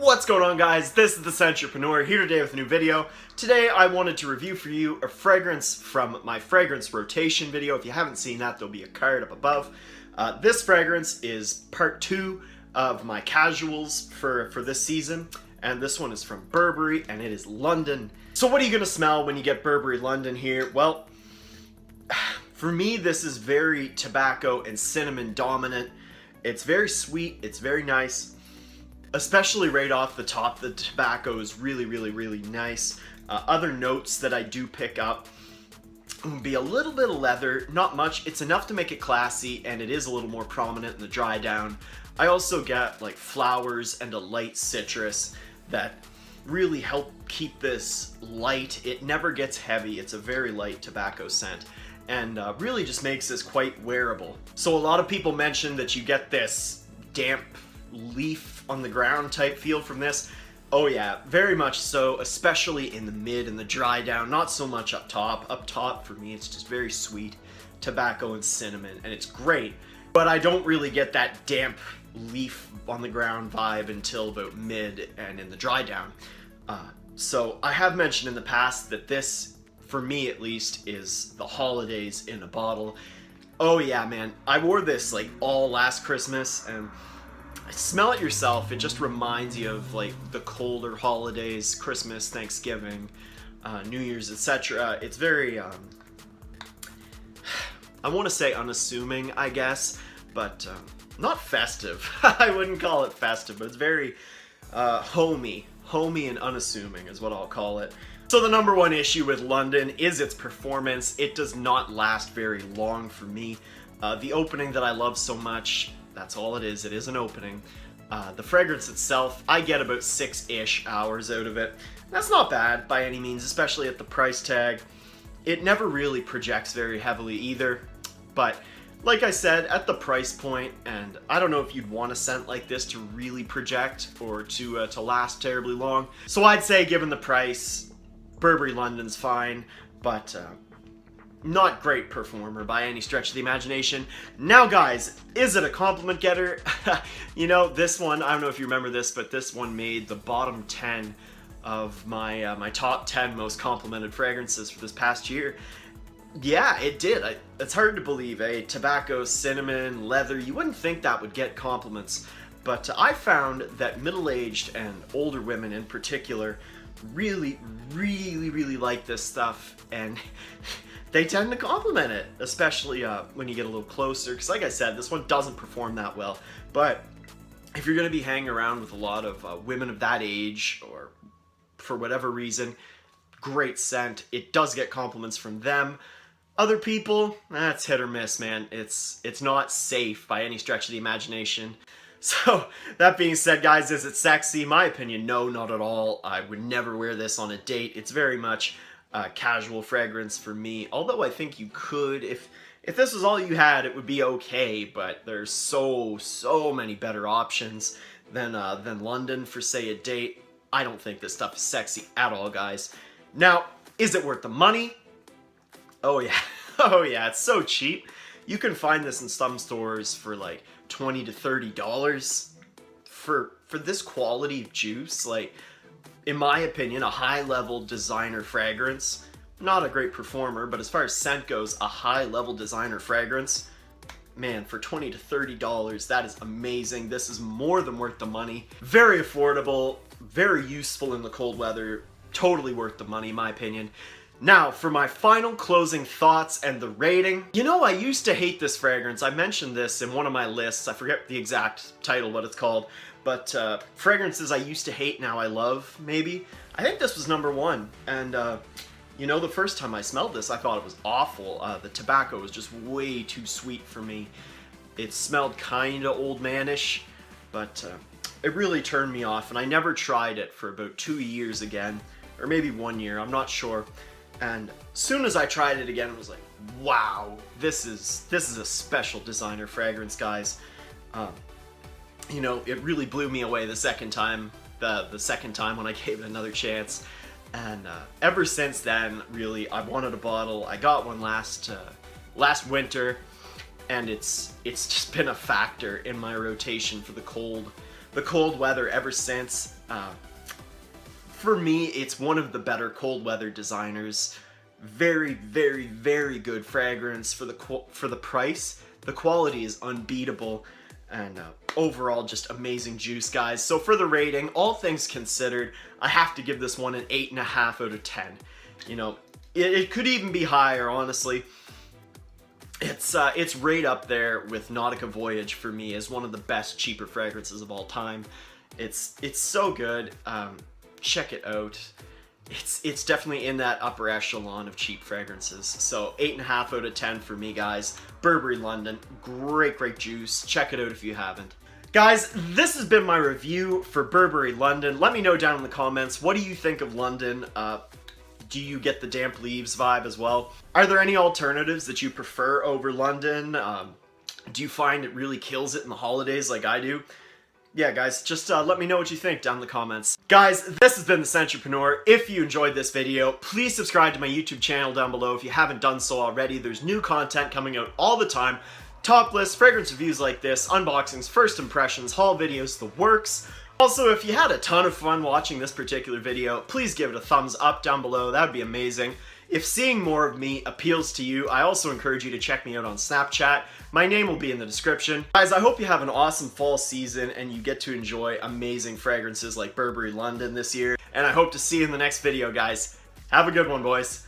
What's going on, guys? This is the Entrepreneur here today with a new video. Today I wanted to review for you a fragrance from my fragrance rotation video. If you haven't seen that, there'll be a card up above. This fragrance is part 2 of my casuals for this season, and this one is from Burberry and it is London. So what are you gonna smell when you get Burberry London here? Well, for me this is very tobacco and cinnamon dominant. It's very sweet, it's very nice. Especially right off the top, the tobacco is really nice. Other notes that I do pick up would be a little bit of leather, not much. It's enough to make it classy, and it is a little more prominent in the dry down. I also get like flowers and a light citrus that really help keep this light. It never gets heavy. It's a very light tobacco scent, and really just makes this quite wearable. So a lot of people mention that you get this damp leaf on the ground type feel from this. Oh yeah, very much so, especially in the mid and the dry down, not so much up top. Up top for me it's just very sweet tobacco and cinnamon, and it's great, but I don't really get that damp leaf on the ground vibe until about mid and in the dry down. So I have mentioned in the past that this, for me at least, is the holidays in a bottle. Oh yeah, man, I wore this like all last Christmas, and smell it yourself. It just reminds you of like the colder holidays, Christmas, Thanksgiving, New Year's, etc. It's very, I want to say unassuming, I guess, but not festive. I wouldn't call it festive, but it's very homey and unassuming is what I'll call it. So the number one issue with London is its performance. It does not last very long for me. The opening that I love so much, that's all it is an opening. The fragrance itself, I get about 6-ish hours out of it. That's not bad by any means, especially at the price tag. It never really projects very heavily either, but like I said, at the price point, and I don't know if you'd want a scent like this to really project or to last terribly long. So I'd say, given the price, Burberry London's fine, but not great performer by any stretch of the imagination. Now guys, is it a compliment getter? You know, this one, I don't know if you remember this, but this one made the bottom 10 of my my top 10 most complimented fragrances for this past year. Yeah, it did. It's hard to believe, eh? Tobacco, cinnamon, leather, you wouldn't think that would get compliments, but I found that middle-aged and older women in particular really like this stuff, and they tend to compliment it, especially when you get a little closer, because like I said, this one doesn't perform that well. But if you're going to be hanging around with a lot of women of that age, or for whatever reason, great scent. It does get compliments from them. Other people, that's hit or miss, man. It's not safe by any stretch of the imagination. So, that being said, guys, is it sexy? My opinion, no, not at all. I would never wear this on a date. It's very much casual fragrance for me, although I think you could, if this was all you had, it would be okay, but there's so many better options than London for, say, a date. I don't think this stuff is sexy at all, guys. Now, is it worth the money? Oh yeah, oh yeah, it's so cheap. You can find this in some stores for like $20 to $30 for this quality of juice. Like, in my opinion, a high-level designer fragrance. Not a great performer, but as far as scent goes, a high-level designer fragrance. Man, for $20 to $30, that is amazing. This is more than worth the money. Very affordable, very useful in the cold weather. Totally worth the money, in my opinion. Now, for my final closing thoughts and the rating. You know, I used to hate this fragrance. I mentioned this in one of my lists. I forget the exact title, what it's called. But fragrances I used to hate, now I love, maybe. I think this was number 1. And, you know, the first time I smelled this, I thought it was awful. The tobacco was just way too sweet for me. It smelled kind of old manish, but it really turned me off. And I never tried it for about 2 years again, or maybe 1 year, I'm not sure. And as soon as I tried it again, it was like, wow, this is a special designer fragrance, guys. You know, it really blew me away the second time, the second time when I gave it another chance. And ever since then, really, I wanted a bottle. I got one last winter, and it's just been a factor in my rotation for the cold weather ever since. For me, it's one of the better cold weather designers. Very, very, very good fragrance for the price. The quality is unbeatable, and overall just amazing juice, guys. So for the rating, all things considered, I have to give this one an 8.5 out of 10. You know, it could even be higher, honestly. It's right up there with Nautica Voyage for me as one of the best cheaper fragrances of all time. It's so good. Check it out. It's definitely in that upper echelon of cheap fragrances. So 8.5 out of 10 for me, guys. Burberry London, great juice. Check it out if you haven't. Guys, this has been my review for Burberry London. Let me know down in the comments, what do you think of London? Do you get the damp leaves vibe as well? Are there any alternatives that you prefer over London? Do you find it really kills it in the holidays like I do? Yeah, guys, just let me know what you think down in the comments. Guys, this has been the Scentrepreneur. If you enjoyed this video, please subscribe to my YouTube channel down below if you haven't done so already. There's new content coming out all the time. Top lists, fragrance reviews like this, unboxings, first impressions, haul videos, the works. Also, if you had a ton of fun watching this particular video, please give it a thumbs up down below. That would be amazing. If seeing more of me appeals to you, I also encourage you to check me out on Snapchat. My name will be in the description. Guys, I hope you have an awesome fall season and you get to enjoy amazing fragrances like Burberry London this year. And I hope to see you in the next video, guys. Have a good one, boys.